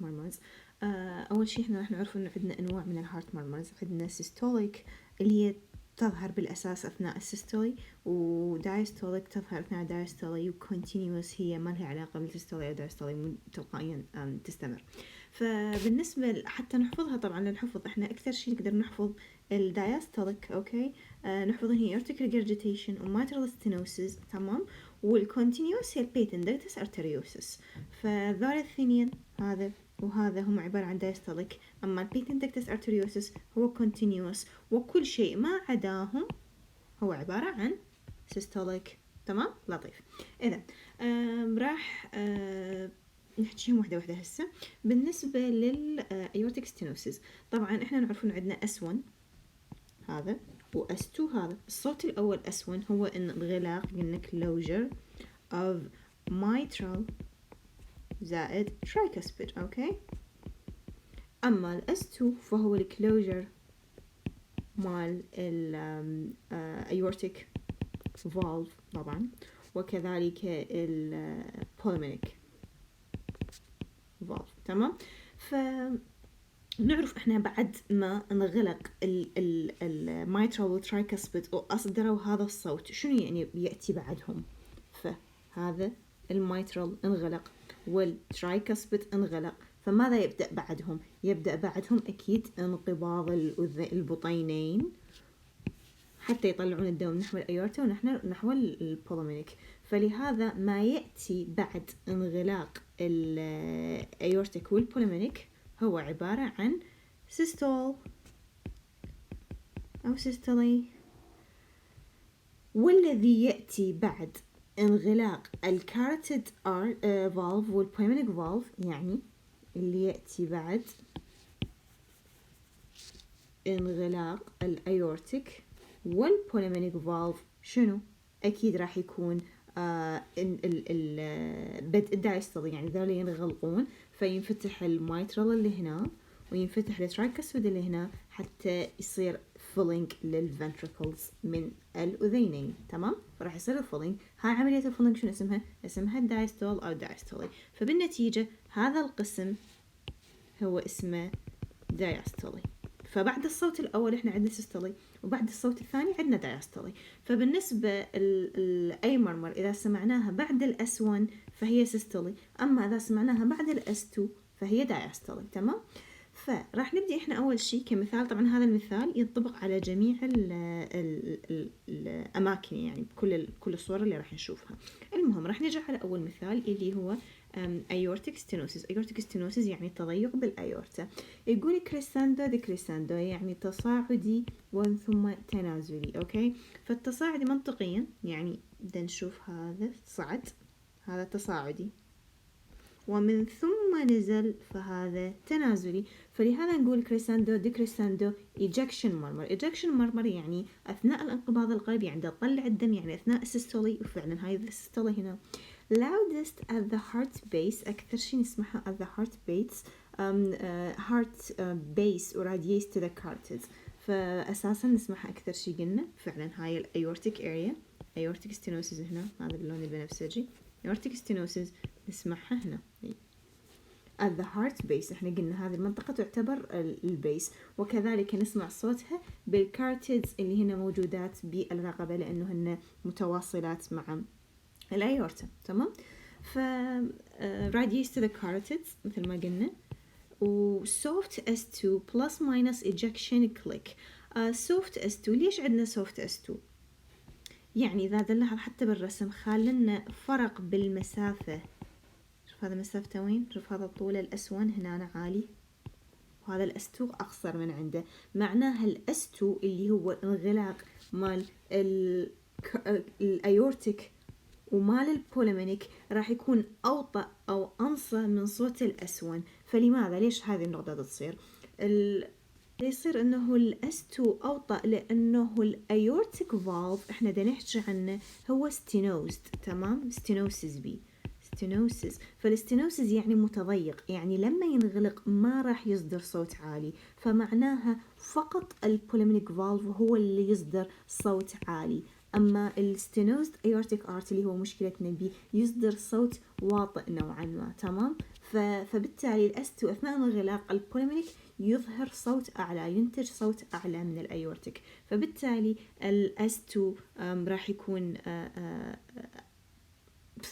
murmurs. أول شيء إحنا راح نعرف إنه عندنا أنواع من الهارت murmurs. عندنا systolic اللي هي تظهر بالأساس أثناء السيستولي، ودايستوليك تظهر أثناء الدايستولي، وكونتينيوس هي ما لها علاقة بالسيستولي أو دايستولي، تلقائيا تستمر. فبالنسبة حتى نحفظها، طبعا للحفظ إحنا أكثر شيء نقدر نحفظ الدايستوليك، أوكي، نحفظ هي aortic regurgitation وميترال stenosis، تمام، والكونتينيوس هي البيتن دكتس ارتريوسس. فذول الاثنين هذا وهذا هم عبارة عن دايستوليك، أما البيتن دكتس ارتريوسس هو كونتينيوس، وكل شيء ما عداهم هو عبارة عن سيستوليك. تمام، لطيف. إذا راح نحكيهم واحدة واحدة هسه. بالنسبة للأيورتيك ستينوسيس، طبعا إحنا نعرف إن عندنا S1 هذا و S2 هذا. الصوت الأول S1 هو إن انغلاق، قلنا closure of mitral زائد tricuspid، أوكي. أما ال S2 فهو الكلوجر مال ال aortic valve طبعا، وكذلك ال pulmonic valve، تمام. فنعرف احنا بعد ما انغلق ال mitral والtricuspid وأصدروا هذا الصوت، شنو يعني يأتي بعدهم؟ فهذا الميترال انغلق والترايكسبيد انغلق، فماذا يبدأ بعدهم؟ يبدأ بعدهم أكيد انقباض البطينين حتى يطلعون الدم نحو الأيورتا ونحو البولمينيك. فلهذا ما يأتي بعد انغلاق الأيورتيك والبولمينيك هو عبارة عن سيستول أو سيستولي. والذي يأتي بعد انغلاق الكاروتيد فالف والبولمينيك فالف، يعني اللي يأتي بعد انغلاق الأيورتيك والبولمينيك فالف شنو؟ أكيد راح يكون بدء الدايستولي، يعني ذول ينغلقون فينفتح الميترال اللي هنا وينفتح الترايكسبيد اللي هنا حتى يصير فيلينج للفنتريكلز من الأذينين، تمام. فراح يصير الفيلينج. هاي عملية الفيلينج شنو اسمها؟ اسمها الدايستول أو دايستولي. فبالنتيجة هذا القسم هو اسمه دايستولي. فبعد الصوت الأول إحنا عندنا سيستولي، وبعد الصوت الثاني عندنا دايستولي. فبالنسبة أي مرمر إذا سمعناها بعد الأس 1 فهي سيستولي، أما إذا سمعناها بعد الأس 2 فهي دايستولي، تمام. فراح نبدأ إحنا أول شيء كمثال. طبعا هذا المثال ينطبق على جميع الأماكن، يعني كل الصور اللي راح نشوفها. المهم راح نرجع على أول مثال اللي هو aortic stenosis. aortic stenosis يعني تضيق بالأيورتا. يقول crescendo decrescendo يعني تصاعدي ومن ثم تنازلي، أوكي. فالتصاعدي منطقيا يعني بدنا نشوف هذا صعد، هذا تصاعدي، ومن ثم نزل فهذا تنازلي. فلهذا نقول crescendo decrescendo ejection murmur. ejection murmur يعني أثناء الانقباض القلبي، يعني تطلع الدم، يعني أثناء السيستولي، وفعلا هاي السيستولي هنا. loudest at the heart base، أكثر شيء نسمعها at the heart base heart base وراديس to the carotids. فأساسا نسمعها أكثر شيء قلنا فعلا هاي الأيورتيك area. aortic stenosis هنا هذا باللون البنفسجي. aortic stenosis نسمعها هنا at the heart base. احنا قلنا هذه المنطقة تعتبر البيس، وكذلك نسمع صوتها بالكارتيدز اللي هنا موجودات بالرقبة لأنه هن متواصلات مع الأيورتا، تمام. ف radius to the carotids مثل ما قلنا. و soft S2 plus minus ejection click. soft S2 ليش عندنا soft S2؟ يعني إذا نلاحظ حتى بالرسم خالنا فرق بالمسافة. شوف هذا مسافته وين، شوف هذا طول الأس 1 هنا عالي، وهذا الأس 2 أقصر من عنده. معناها الأس 2 اللي هو انغلاق مال الأيورتيك ومال البولمينيك راح يكون أوطأ أو أنصى من صوت الأس 1. فلماذا؟ ليش هذه النقطة تصير؟ يصير انه الاس 2 اوطأ لانه الايورتيك فالف احنا دا نحكي عنه هو ستينوزد، تمام. ستينوسيس بي ستينوسيس. فالستينوسيس يعني متضيق، يعني لما ينغلق ما راح يصدر صوت عالي، فمعناها فقط البولمينيك فالف هو اللي يصدر صوت عالي. اما الستينوزد ايورتيك ارت اللي هو مشكلتنا بيه يصدر صوت واطئ نوعا ما، تمام. فبالتالي الاس 2 اثناء انغلاق البوليمينيك يظهر صوت اعلى، ينتج صوت اعلى من الايورتيك، فبالتالي الاس 2 راح يكون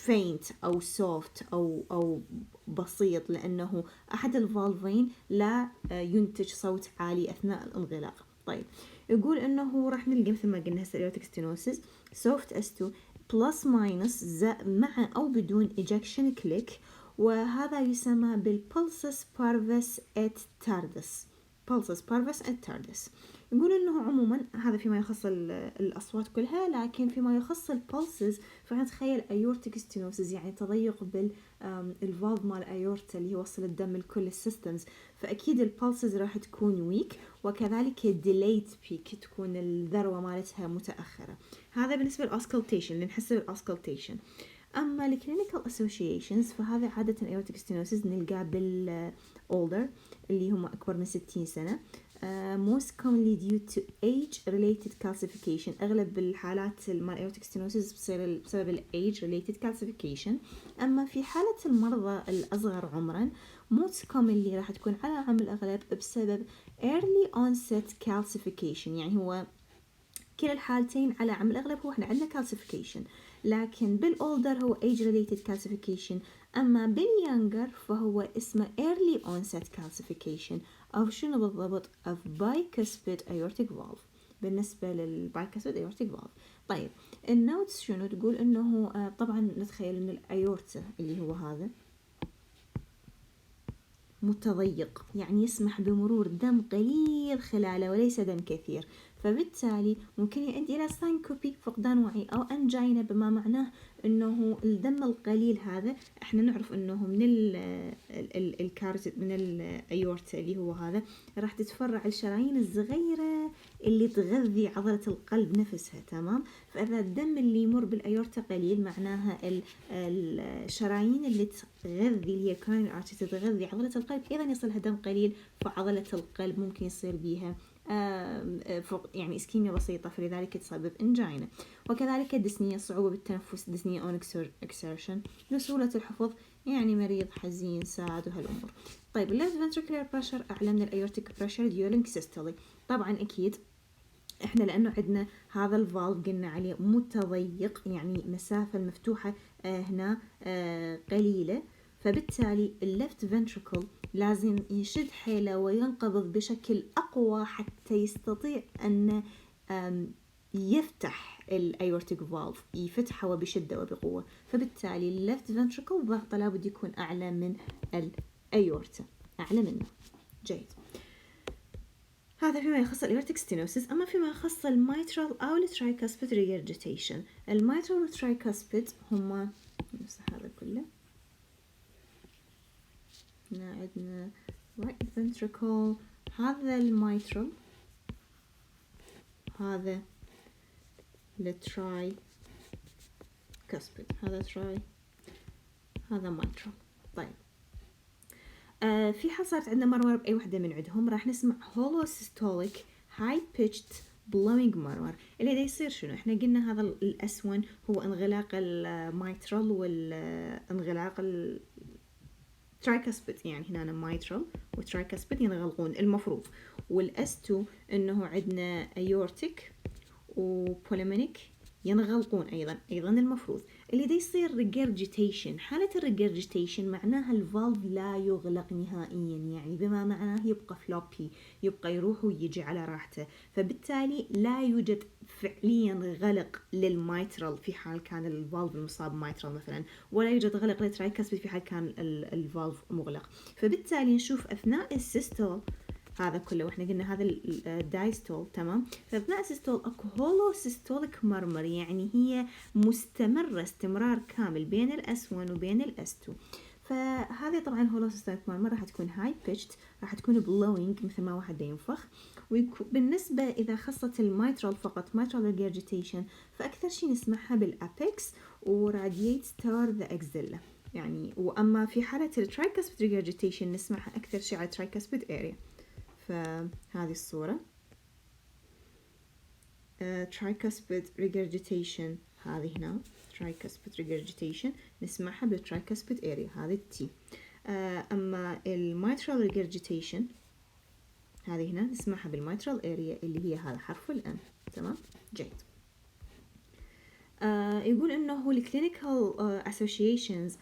faint أو soft أو بسيط، لأنه أحد الفالفين لا ينتج صوت عالي أثناء الانغلاق. طيب يقول إنه راح نلقى مثل ما قلنا هسه aortic stenosis soft S2 plus minus مع أو بدون ejection click، وهذا يسمى بالpulsus parvus et tardus. pulsus parvus et tardus. يقول انه عموما هذا فيما يخص الاصوات كلها، لكن فيما يخص البلسز فنتخيل ايورتيك ستينوسز يعني تضيق بالفالف مال ايورتا اللي يوصل الدم لكل السيستمز، فاكيد البلسز راح تكون ويك، وكذلك ديليت بيك تكون الذروه مالتها متاخره. هذا بالنسبه للاوسكلتيشن اللي نحسه الاوسكلتيشن. اما الكلينيكال اسوشيشنز فهذا عاده ايورتيك ستينوسز نلقاه بالاولدر اللي هم اكبر من 60 سنه. most commonly due to age-related calcification. أغلب الحالات مال aortic stenosis بتصير بسبب ال age-related calcification. أما في حالة المرضى الأصغر عمرا most commonly راح تكون على عام الأغلب بسبب early onset calcification. يعني هو كلا الحالتين على عام الأغلب هو احنا عندنا calcification، لكن بالأولدر هو age-related calcification. أما باليانجر فهو اسمه early onset calcification أو شنو بالضبط of bicuspid aortic valve. بالنسبة للbicuspid aortic valve. طيب النوتس شنو تقول إنه طبعا نتخيل إن الأيورتا اللي هو هذا متضيق، يعني يسمح بمرور دم قليل خلاله وليس دم كثير، فبالتالي ممكن يؤدي إلى ساينكوبي فقدان وعي أو أنجينا، بما معناه أنه الدم القليل هذا احنا نعرف أنه من الكارت من الأيورتا اللي هو هذا راح تتفرع الشرايين الصغيرة اللي تغذي عضلة القلب نفسها، تمام؟ فإذا الدم اللي يمر بالأيورتا قليل معناها الشرايين اللي تغذي اللي هي الكوروناري ارتري تغذي عضلة القلب أيضا يصلها دم قليل، فعضلة القلب ممكن يصير بيها يعني اسكيميا بسيطة، فلذلك تسبب انجينا. وكذلك الدسنية، صعوبة بالتنفس، دسنية اون اكسيرشن، لسهولة الحفظ، يعني مريض حزين ساعد وهالأمور. طيب left ventricular pressure أعلى من الأيورتيك pressure during systole. طبعا أكيد احنا لأنه عندنا هذا الفالف قلنا عليه متضيق، يعني مسافة المفتوحة هنا قليلة، فبالتالي الليفت فنتريكل لازم يشد حيله وينقبض بشكل أقوى حتى يستطيع أن يفتح الأيورتيك فالف، يفتحه بشدة وبقوة، فبالتالي الليفت فنتريكل ضغطه لابد يكون أعلى من الأيورتا، أعلى منه. جيد، هذا فيما يخص الأيورتيك ستينوسيس. أما فيما يخص الميترال أو الترايكاسبيد ريجرجيتيشن، الميترال والترايكاسبيد هما نفس هذا كله. هنا عندنا right ventricle، هذا الميترال، هذا الترايكاسبيد، هذا تراي، هذا ميترال. طيب في حال صارت عندنا مرمر بأي وحدة من عندهم راح نسمع holosystolic high pitched blowing murmur. اللي دا يصير شنو؟ احنا قلنا هذا الأس1 هو انغلاق الميترال والانغلاق الترايكاسبيد، يعني هنا ميترال والترايكاسبيد ينغلقون المفروض، والأس2 انه عندنا ايورتيك وبوليمينيك ينغلقون أيضا المفروض. اللي دا يصير ريجرجيتيشن. حالة الريجرجيتيشن معناها الفالف لا يغلق نهائيا، يعني بما معناه يبقى فلوبي، يبقى يروح ويجي على راحته، فبالتالي لا يوجد فعليا غلق للميترال في حال كان الفالف المصاب ميترال مثلا، ولا يوجد غلق للترايكاسبيد في حال كان الفالف مغلق. فبالتالي نشوف أثناء السيستول هذا كله، واحنا قلنا هذا الدايستول، تمام؟ فاثناء السيستول اكو هولوسيستوليك مرمر، يعني هي مستمره استمرار كامل بين الاس 1 وبين الاس 2. فهذه طبعا هولوسيستوليك مرمر راح تكون هاي بيتشد، راح تكون بلوينج مثل ما واحد ينفخ. بالنسبه اذا خصت الميترال فقط ميترال ريجرجيتيشن، فاكثر شيء نسمعها بالابيكس ورادييت ستار ذا اكزيلا يعني. واما في حاله الترايكاسبيد ريجرجيتيشن نسمعها اكثر شيء على الترايكاسبيد اريا. فهذه الصورة tricuspid regurgitation، هذه هنا tricuspid regurgitation نسمعها بالtricuspid area، هذه التي. أما الميترال regurgitation هذه هنا نسمعها بالميترال اريا اللي هي هذا حرف الام. تمام جيد. يقول انه الكلينيكال associations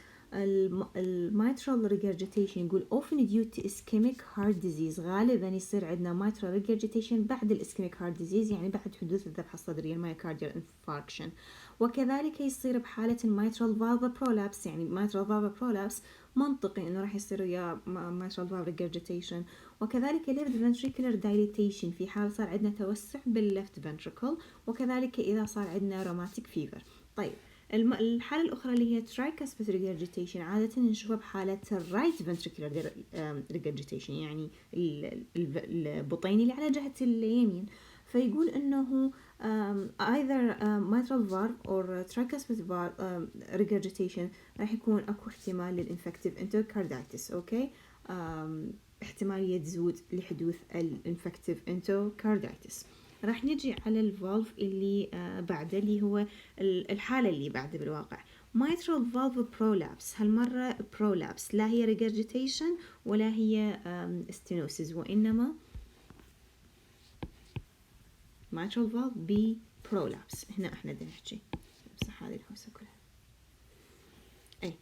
الميترال regurgitation يقول often due to ischemic heart disease، غالبا يصير عندنا mitral regurgitation بعد الاسكيميك heart disease، يعني بعد حدوث الذبحة الصدرية المايوكارديال infarction. وكذلك يصير بحالة الميترال valve prolapse، يعني mitral valve prolapse منطقي انه راح يصير يا mitral valve regurgitation. وكذلك left ventricular dilatation في حال صار عندنا توسع بالleft ventricle، وكذلك اذا صار عندنا rheumatic fever. طيب الحالة الأخرى اللي هي tricuspid regurgitation عادة نشوفها بحالة right ventricular regurgitation، يعني البطين اللي على جهة اليمين. فيقول إنه either mitral valve or tricuspid regurgitation راح يكون أكو احتمال للإنفكتيف endocarditis. أوكي، احتمالية تزود لحدوث الانفكتيف endocarditis. راح نجي على الفالف اللي بعده اللي هو الحالة اللي بعده بالواقع mitral valve prolapse. هالمرة prolapse لا هي regurgitation ولا هي stenosis، وإنما mitral valve ب prolapse. هنا احنا بدنا نحكي امسح هذه الحوسة كلها. اي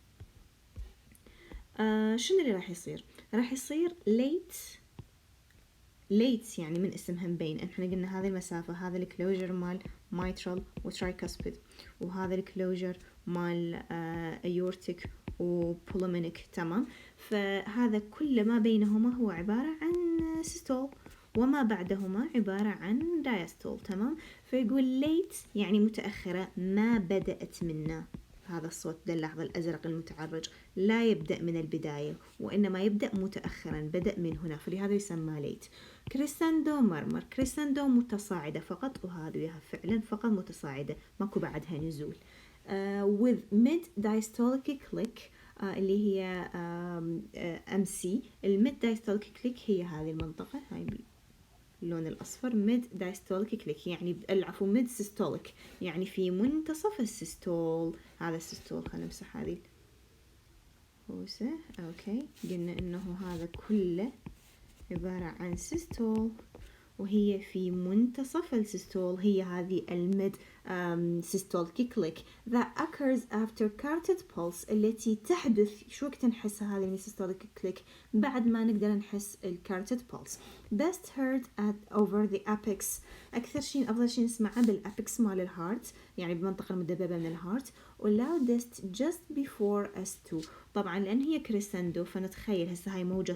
شنو اللي راح يصير؟ راح يصير late يعني من اسمها مبين. احنا قلنا هذه المسافة، هذا الكلوجر مال mitral وترايكاسبيد، وهذا الكلوجر مال aortic وبولمينيك. تمام، فهذا كل ما بينهما هو عبارة عن سيستول، وما بعدهما عبارة عن دايستول. تمام، فيقول late يعني متأخرة، ما بدأت منا. هذا الصوت ده اللحظة الأزرق المتعرج لا يبدأ من البداية، وإنما يبدأ متأخرا، بدأ من هنا، فلهذا يسمى ليت. كريساندو مرمر، كريساندو متصاعدة فقط، وهذه فعلا فقط متصاعدة، ماكو بعدها نزول. with mid diastolic click اللي هي MC. الميد diastolic click هي هذه المنطقة، هاي اللون الأصفر ميد دايستوليك كليك، يعني العفو ميد سيستوليك يعني في منتصف السيستول. هذا السيستول، خلينا نمسح هذه الهوسة. أوكي، قلنا إنه هذا كله عبارة عن سيستول، وهي في منتصف السيستول هي هذه الميد systolic click that occurs after carotid pulse، التي تحدث شو وقت نحسها هذه systolic click؟ بعد ما نقدر نحس carotid pulse. best heard over the apex، أكثر شيء أفضل شيء نسمعه بالأبيكس مال الهارت، يعني بالمنطقة المدببة من الهارت. loudest just before S2. طبعا لأن هي كريسندو فنتخيل هسه هاي موجة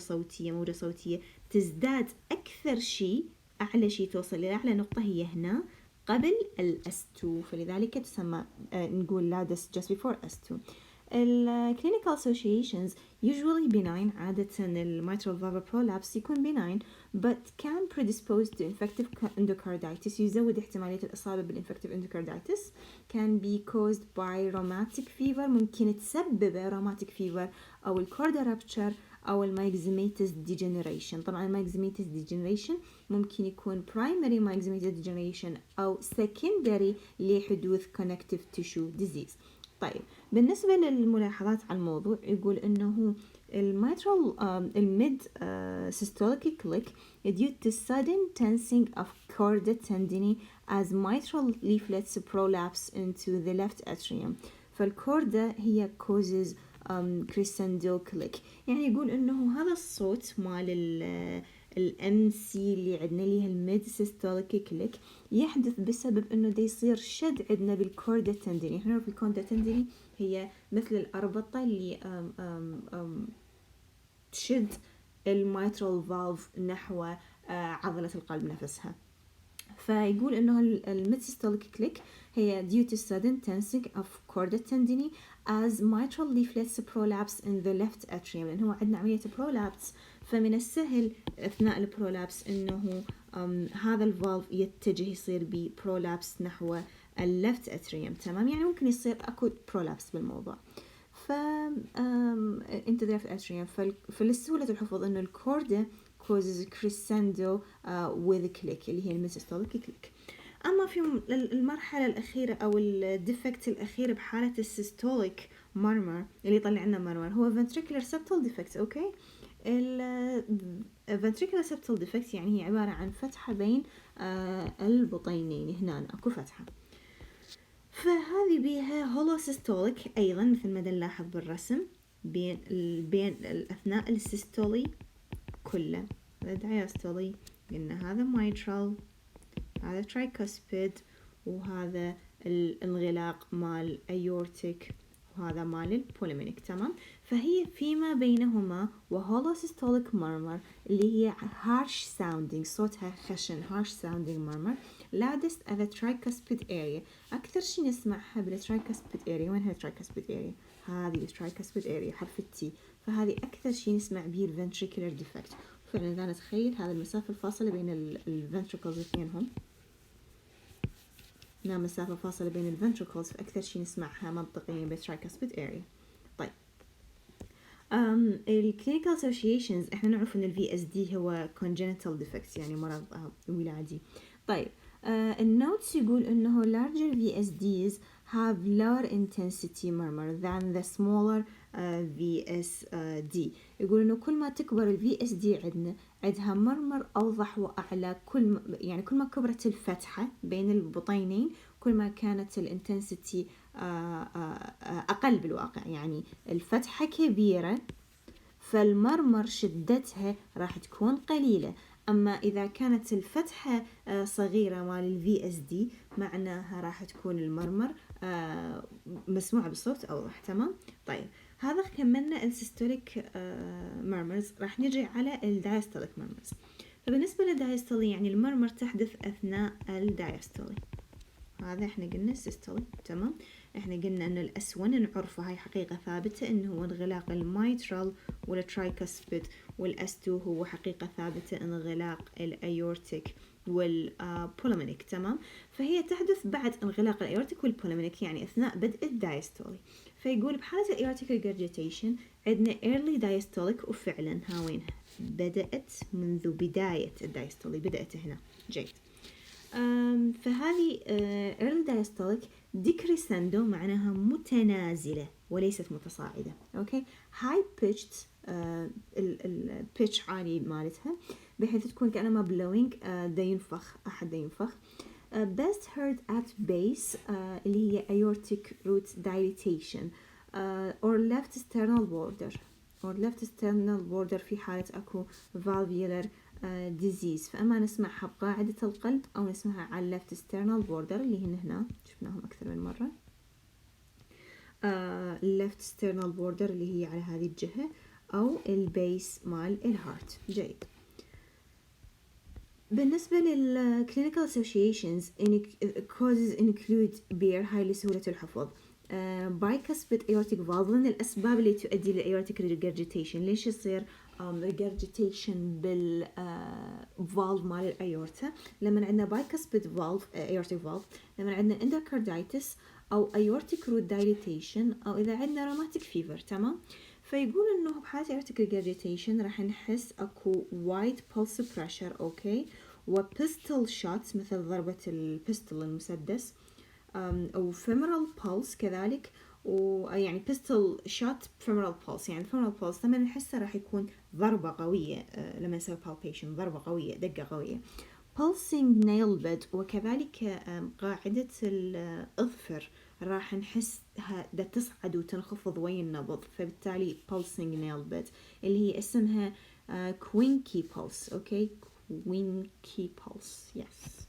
صوتية تزداد أكثر شيء، أعلى شيء توصل إلى أعلى نقطة هي هنا قبل S2، فلذلك تسمى نقول loudest just before S2. clinical associations usually benign، عادة mitral valve prolapse يكون benign but can predispose to infective endocarditis، يزود احتمالية الإصابة بالinfective endocarditis. can be caused by rheumatic fever، ممكن تسبب rheumatic fever أو الchorda rupture أو المايكزيميتس degeneration. طبعا المايكزيميتس degeneration ممكن يكون primary myxomatous degeneration أو secondary لحدوث connective tissue disease. طيب بالنسبة للملاحظات على الموضوع يقول إنه الميد systolic click due to sudden tensing of chorda tendinae as mitral leaflets prolapse into the left atrium. فالكوردا هي causes crescendo click، يعني يقول إنه هذا الصوت مال الام سي اللي عندنا اللي هي الميد سيستوليك كليك يحدث بسبب انه دا يصير شد عندنا بالكوردا تنديني. احنا نعرف الكوردا تنديني هي مثل الأربطة اللي تشد الميترال فالف نحو عضلة القلب نفسها. فيقول انه الميد سيستوليك كليك هي due to sudden tensing of chorda tendinae as mitral leaflets prolapse in the left atrium، لأن هو عندنا عملية prolapse، فمن السهل أثناء البرولابس إنه هذا الفالف يتجه يصير ببرولابس نحو اللفت أتريوم. تمام، يعني ممكن يصير أكو برولابس بالموضوع. into the left atrium. فلسهولة الحفظ إنه الكوردا causes crescendo with click اللي هي الميسيستوليك كليك. أما في المرحلة الأخيرة أو الديفكت الأخير بحالة السيستوليك murmur اللي يطلع لنا murmur هو ventricular septal defect. أوكي، ventricular septal defect يعني هي عبارة عن فتحة بين البطينين، هنا أكو فتحة، فهذه بيها holosystolic أيضا مثل ما نلاحظ بالرسم بين أثناء السيستولي كله. الدايستولي قلنا هذا mitral، هذا tricuspid، وهذا الانغلاق مال aortic، وهذا مال البوليمينيك. تمام، فهي فيما بينهما وهولوسيستوليك murmur اللي هي harsh sounding، صوتها خشن harsh sounding murmur loudest at the tricuspid area. أكثر شي نسمعها بالtricuspid area. وين هي tricuspid area؟ هذه tricuspid area حرف التي، فهذه أكثر شي نسمع به ventricular defect. فعلا إذا نتخيل هذا المسافة الفاصلة بين الفنتريكلز اثنينهم، هنا مسافة فاصلة بين الفنتريكلز، فأكثر شي نسمعها منطقيا بالtricuspid area. طيب الكلينيكال associations احنا نعرف ان VSD هو congenital defects يعني مرض ولادي. طيب النوتس يقول انه larger VSDs have lower intensity murmur than the smaller VSD. يقول انه كل ما تكبر ال VSD عندها مرمر اوضح واعلى، كل ما كبرت الفتحة بين البطينين كل ما كانت الانتنسيتي اقل بالواقع، يعني الفتحة كبيرة فالمرمر شدتها راح تكون قليلة. أما إذا كانت الفتحة صغيرة مال ال VSD معناها راح تكون المرمر مسموعة بصوت أوضح. تمام، طيب هذا كملنا السيستوليك ميرمرز. راح نجي على الدايستوليك ميرمرز. فبالنسبة للدايستولي يعني المرمر تحدث أثناء الدايستولي، هذا احنا قلنا السيستولي. تمام، احنا قلنا ان الأسون نعرفه، هاي حقيقة ثابتة انه هو انغلاق الميترال والترايكاسبيد، والأس2 هو حقيقة ثابتة انغلاق الأيورتيك والبوليمينيك. تمام، فهي تحدث بعد انغلاق الأيورتيك والبوليمينيك يعني أثناء بدء الدايستولي. فيقول بحالة الأيورتيك ريجرجيتيشن عندنا early diastolic، وفعلا هاوينها بدأت منذ بداية الدايستولي، بدأت هنا. جيد. فهذه early diastolic decrescendo معناها متنازلة وليست متصاعدة. أوكي، high pitched البيتش عالي مالتها بحيث تكون كأنما blowing، دا ينفخ، أحد دا ينفخ. best heard at base اللي هي aortic root dilatation or left sternal border في حالة أكو valvular disease، فأما نسمعها بقاعدة القلب أو نسمعها على left sternal border اللي هنا شفناهم أكثر من مرة. left sternal border اللي هي على هذه الجهة، أو البيس مال الهارت. جيد. بالنسبة للclinical associations causes include beer، هاي لسهولة الحفظ. bicuspid aortic valve، من الأسباب اللي تؤدي للأيورتيك regurgitation. ليش يصير regurgitation بالفالف مال الأيورتا؟ لما عندنا bicuspid valve aortic valve، لما عندنا endocarditis أو aortic root dilatation، أو إذا عندنا rheumatic fever. تمام، فيقول إنه بحالة aortic regurgitation راح نحس أكو wide pulse pressure. أوكي، وبيستل shots مثل ضربة البيستل المسدس، أو femoral pulse كذلك، ويعني pistol shot femoral pulse، يعني femoral pulse لما نحسه راح يكون ضربة قوية، لما نسوي palpation ضربة قوية، دقة قوية. pulsing nail bed، وكذلك قاعدة الأظفر راح نحسها دا تصعد وتنخفض ويا النبض، فبالتالي pulsing nail bed اللي هي اسمها quinky pulse. أوكي، quinky pulse. yes.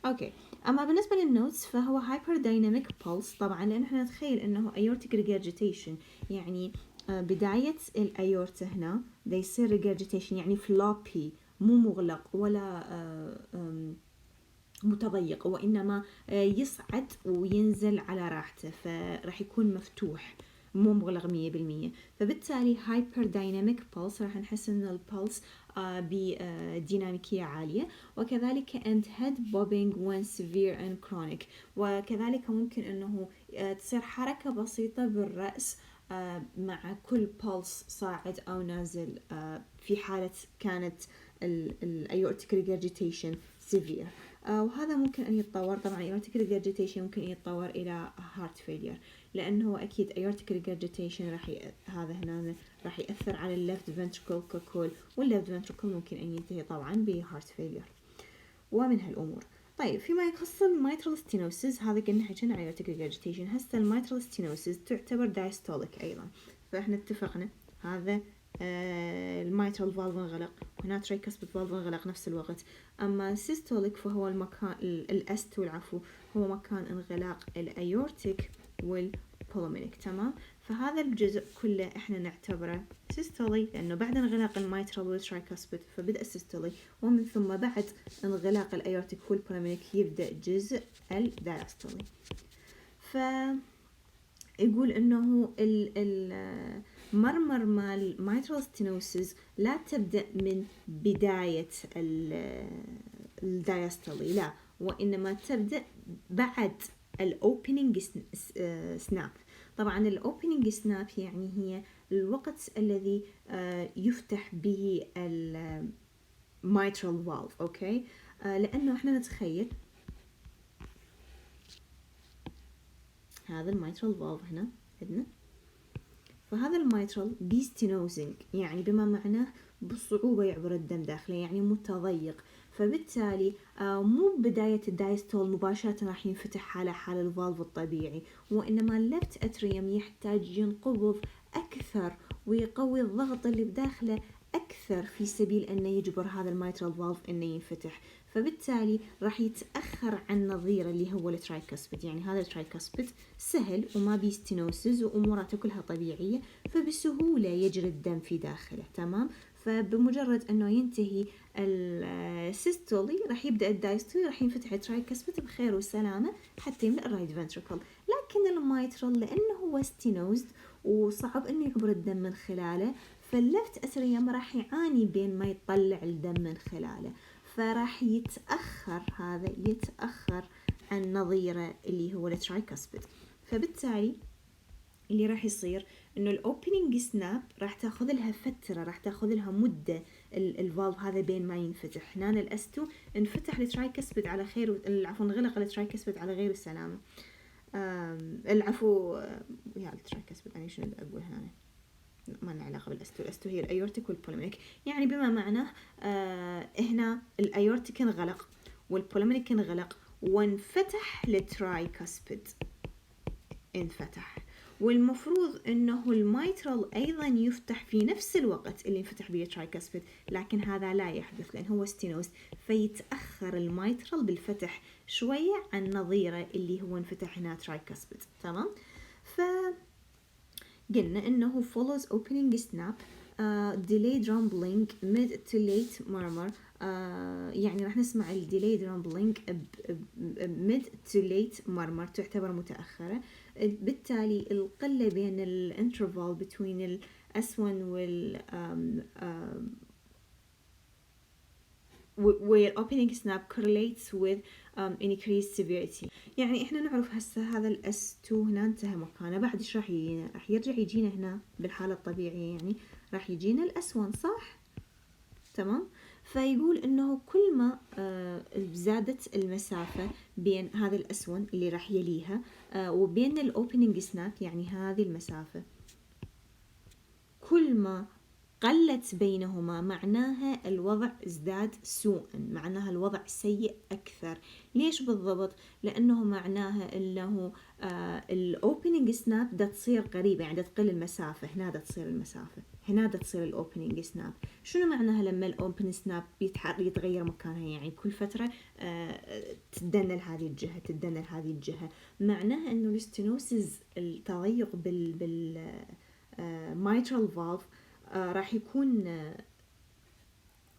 اوكي، اما بالنسبه للنوتس فهو هايبر دايناميك بولس، طبعا لان احنا نتخيل انه ايورتيك ريجرجيتيشن يعني بدايه الايورتا هنا دا يصير ريجرجيتيشن يعني فلوبي، مو مغلق ولا متضيق، وانما يصعد وينزل على راحته، فراح يكون مفتوح مو مغلق 100%. فبالتالي هايبر دايناميك بولس راح نحس ان البولس بديناميكية عالية، وكذلك and head bobbing when severe and chronic، وكذلك ممكن انه تصير حركة بسيطة بالرأس مع كل pulse صاعد او نازل في حالة كانت aortic regurgitation severe. وهذا ممكن أن يتطور، طبعا aortic regurgitation ممكن أن يتطور إلى heart failure. لأنه أكيد aortic regurgitation هذا هنا راح يأثر على الليفت ventricle ككل، والليفت ventricle ممكن أن ينتهي طبعا بهارت فيلير ومن هالأمور. طيب فيما يخص الميترال ستينوسيس، هذا قلنا حكينا على aortic regurgitation. هسه الميترال ستينوسيس تعتبر diastolic أيضا، فإحنا اتفقنا هذا الميترال فالف انغلق، وهنا ترايكاسبيد فالف انغلق نفس الوقت. أما سيستوليك فهو المكان الأستو العفو هو مكان انغلاق الأيورتيك والبولمينيك. تمام، فهذا الجزء كله احنا نعتبره سيستولي، لأنه بعد انغلاق الميترال والترايكاسبيد فبدأ السيستولي، ومن ثم بعد انغلاق الأيورتيك والبولمينيك يبدأ جزء الدايستولي. يقول انه المرمر مال mitral stenosis لا تبدأ من بداية الدايستولي، لا، وإنما تبدأ بعد الأوبننج سناب. طبعا الأوبننج سناب يعني هي الوقت الذي يفتح به mitral valve. أوكي، لأنه احنا نتخيل هذا الميترال فالف هنا عندنا، فهذا الميترال بيستينوزنج يعني بما معناه بصعوبة يعبر الدم داخله، يعني متضيق، فبالتالي مو بداية الدايستول مباشرة راح ينفتح على حال الفالف الطبيعي، وإنما اللفت أتريوم يحتاج ينقبض أكثر ويقوي الضغط اللي بداخله أكثر في سبيل أنه يجبر هذا الميترال فالف أنه ينفتح، فبالتالي راح يتأخر عن نظيره اللي هو الترايكاسبيد. يعني هذا الترايكاسبيد سهل وما بيستينوسز وأموراته كلها طبيعية، فبسهولة يجري الدم في داخله. تمام، فبمجرد أنه ينتهي السيستولي راح يبدأ الدايستولي، راح ينفتح الترايكاسبيد بخير وسلامة حتى يملأ الرايت فنتريكل. لكن الميترال لأنه هو ستينوزد وصعب أنه يعبر الدم من خلاله، فاللفت أتريوم راح يعاني بين ما يطلع الدم من خلاله، فراح يتأخر عن نظيره اللي هو الترايكاسبيد. فبالتالي اللي راح يصير انه الاوبننج سناب راح تاخذ لها فتره، راح تاخذ لها مده الفالف هذا بين ما ينفتح. هنا الاستو انفتح الترايكاسبيد على خير، العفو انغلق الترايكاسبيد على غير السلامه. العفو يا الترايكاسبيد انا شنو اقول هنا، ما لنا علاقه بالاستو، الاستو هي الايورتيك والبولمينيك، يعني بما معناه هنا الايورتيك انغلق والبولمينيك انغلق وانفتح الترايكاسبيد انفتح، والمفروض انه الميترال ايضا يفتح في نفس الوقت اللي انفتح به الترايكاسبيد، لكن هذا لا يحدث لان هو ستينوز، فيتاخر الميترال بالفتح شويه عن نظيره اللي هو انفتح هنا ترايكاسبيد. تمام، قلنا انه follows opening snap, delayed rumbling, mid to late murmur. يعني راح نسمع ال delayed rumbling mid to late murmur تعتبر متأخرة، بالتالي القلة بين الانترفال between ال S1 وال opening snap correlates with increased severity. يعني احنا نعرف هسه هذا الاس 2 هنا انتهى مكانه، بعد ايش راح يجينا؟ راح يرجع يجينا هنا بالحالة الطبيعية، يعني راح يجينا الاس 1 صح؟ تمام، فيقول انه كل ما زادت المسافة بين هذا الاس 1 اللي راح يليها وبين الاوبننج سناب، يعني هذه المسافة كل ما قلت بينهما معناها الوضع ازداد سوءا، معناها الوضع سيء أكثر. ليش بالضبط؟ لأنه معناها أنه الأوبننج سناب دا تصير قريبة، يعني دا تقل المسافة، هنا دا تصير المسافة، هنا دا تصير الأوبننج سناب. شنو معناها لما الأوبن سناب يتغير مكانها؟ يعني كل فترة تدنى لهذه الجهة، تدنى لهذه الجهة، معناها أنه الاستينوسيس التضيق mitral valve راح يكون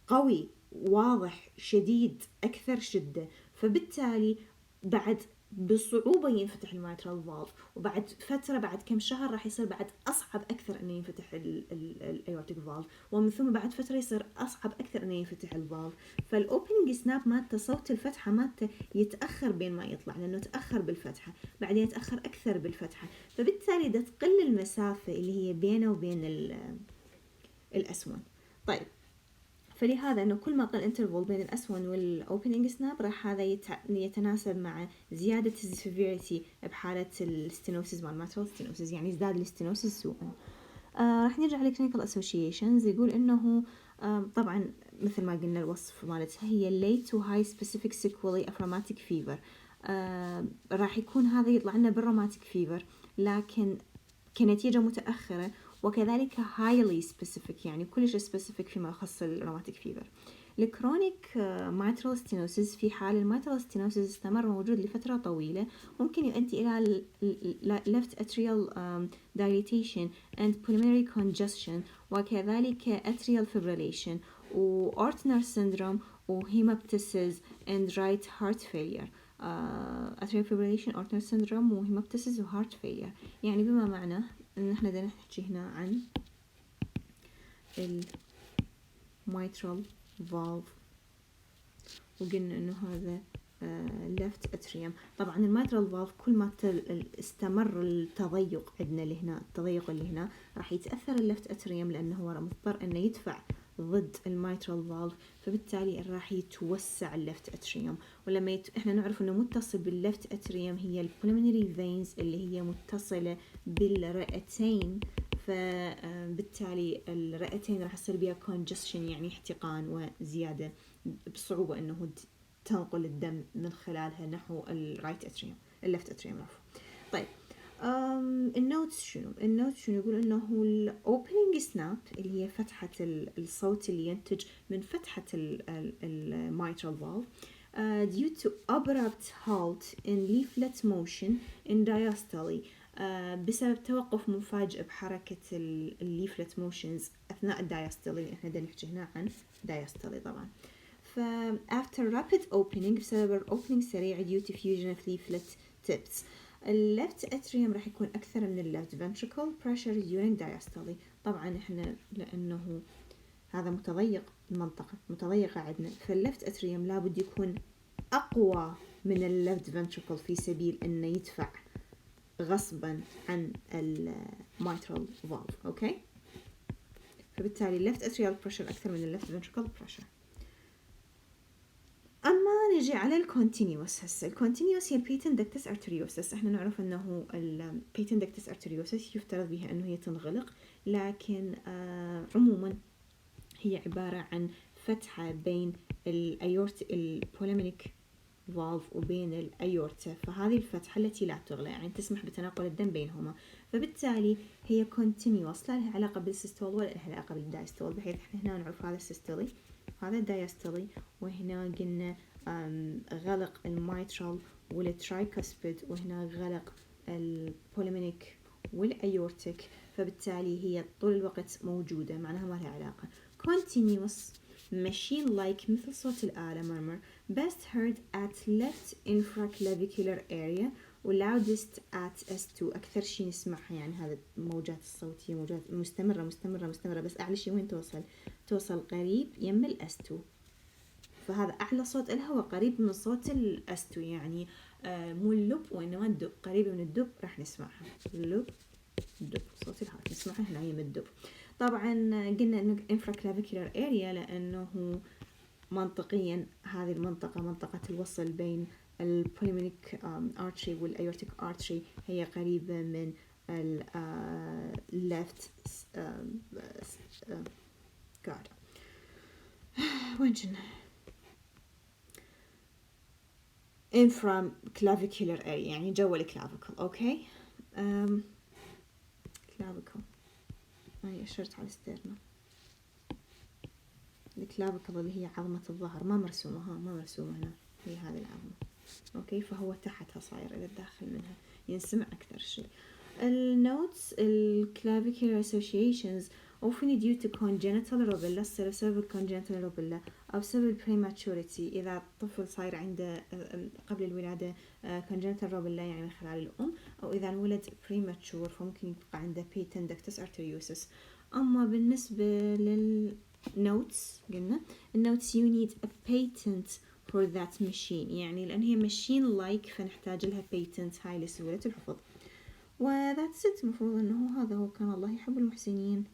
قوي واضح شديد أكثر شدة، فبالتالي بعد بصعوبة ينفتح الميترال فالف، وبعد فترة بعد كم شهر راح يصير بعد أصعب أكثر أنه ينفتح الأيورتيك فالف، ومن ثم بعد فترة يصير أصعب أكثر أنه ينفتح الفالف. فالأوبننج سناب مالته صوت الفتحة مالته يتأخر بين ما يطلع، لأنه تأخر بالفتحة بعدين يتأخر أكثر بالفتحة، فبالتالي ده تقل المسافة اللي هي بينه وبين الأسون. طيب فلهذا انه كل ما قل الانترفال بين الأس1 والاوبننج سناب راح هذا يتناسب مع زيادة السيفيريتي بحالة الستينوسيس مال ماترال ستينوسيس، يعني ازداد الستينوسيس سوءا. راح نرجع لكلينيكال اسوشيشنز. يقول انه طبعا مثل ما قلنا الوصف مالتها هي late to high specific sequelae of rheumatic fever. راح يكون هذا يطلع لنا بالروماتيك فيفر لكن كنتيجة متأخرة، وكذلك highly specific يعني كلش specific فيما يخص الروماتيك فيفر. الكرونيك mitral stenosis في حال الميترال stenosis استمر موجود لفترة طويلة ممكن يؤدي إلى left atrial dilatation and pulmonary congestion، وكذلك atrial fibrillation و Ortner syndrome و hemoptysis and right heart failure. atrial fibrillation Ortner syndrome و hemoptysis و heart failure. يعني بما معناه إن إحنا بدنا نحكي هنا عن mitral valve، وقلنا إنه هذا left atrium. طبعا الميترال فالف كل ما استمر التضيق عندنا لهنا، التضيق اللي هنا راح يتأثر اللفت اتريوم لأنه هو مضطر إنه يدفع ضد الميترال فالف، فبالتالي راح يتوسع اللفت اتريوم. ولما احنا نعرف انه متصل باللفت اتريوم هي البولمونري فينز اللي هي متصلة بالرئتين، فبالتالي الرئتين راح يصير بها congestion يعني احتقان وزيادة بصعوبة انه تنقل الدم من خلالها نحو الرايت اتريوم، اللفت اتريوم عفوا. طيب النوتس شنو؟ النوتس شنو يقول انه الاوبننج سناب اللي هي فتحة الصوت اللي ينتج من فتحة الميترال فالف due to abrupt halt in leaflet motion in diastole، بسبب توقف مفاجئ بحركة الليفلت موشنز أثناء الدايستولي. إحنا بدنا نحكي هنا عن دايستولي طبعا. after rapid opening بسبب الأوبننج سريع due to fusion of leaflet tips. اللفت اتريوم راح يكون أكثر من اللفت ventricle pressure during diastole. طبعا إحنا لأنه هذا متضيق، المنطقة متضيقة عندنا، فاللفت اتريوم لابد يكون أقوى من اللفت ventricle في سبيل إنه يدفع غصبا عن الميترال فالف. اوكي، فبالتالي اللفت اتريال بريشر اكثر من اللفت فنتريكل بريشر. اما نجي على الكونتينيوس. هسه الكونتينيوس هي البيتن دكتس ارتريوسس. احنا نعرف انه البيتن دكتس ارتريوسس يفترض بها انه هي تنغلق، لكن عموما هي عبارة عن فتحة بين الايورت البوليمينيك فالف وبين الأيورتا، فهذه الفتحة التي لا تغلق يعني تسمح بتناقل الدم بينهما، فبالتالي هي continuous، لا لها علاقة بالسيستول ولا لها علاقة بالدايستول، بحيث احنا هنا نعرف هذا السيستولي هذا الدايستولي، وهنا قلنا غلق الميترال والترايكاسبيد، وهنا غلق البوليمينيك والأيورتيك، فبالتالي هي طول الوقت موجودة، معناها ما لها علاقة. continuous machine like مثل صوت الآلة murmur best heard at left infraclavicular area و loudest at S2. أكثر شيء نسمعها يعني هذا الموجات الصوتية موجات مستمرة مستمرة مستمرة، بس أعلى شيء وين توصل قريب يم ال S2، فهذا أعلى صوت لها وقريب من صوت ال S2 يعني مو اللب وإنما الدب، قريبة من الدب راح نسمعها، اللب الدب صوت الهارت نسمعها هنا يم الدب. طبعا قلنا إنه infraclavicular area لأنه منطقيا هذه المنطقة منطقة الوصل بين البوليمينيك artery والأيورتيك artery هي قريبة من ال left God وين جنا infraclavicular area يعني جوا الكلافيكل. أوكي كلافيكل أنا أشرت على الستيرنا، الكلافيكل اللي هي عظمة الظهر ما مرسومة، ما مرسومة هنا، هي هذه العظمة. اوكي، فهو تحتها صاير الى الداخل منها ينسمع اكثر شيء. النوتس الكلافيكولار associations often due to congenital rubella، تصير بسبب congenital rubella او بسبب prematurity، اذا الطفل صاير عنده قبل الولادة congenital rubella يعني من خلال الام، او اذا انولد premature فممكن يبقى عنده patent ductus arteriosus. اما بالنسبة للنوتس قلنا النوتس you need a patent for that machine، يعني لأن هي machine like فنحتاج لها patent هاي لسهولة الحفظ. و that's it، مفروض أنه هذا هو. كان الله يحب المحسنين.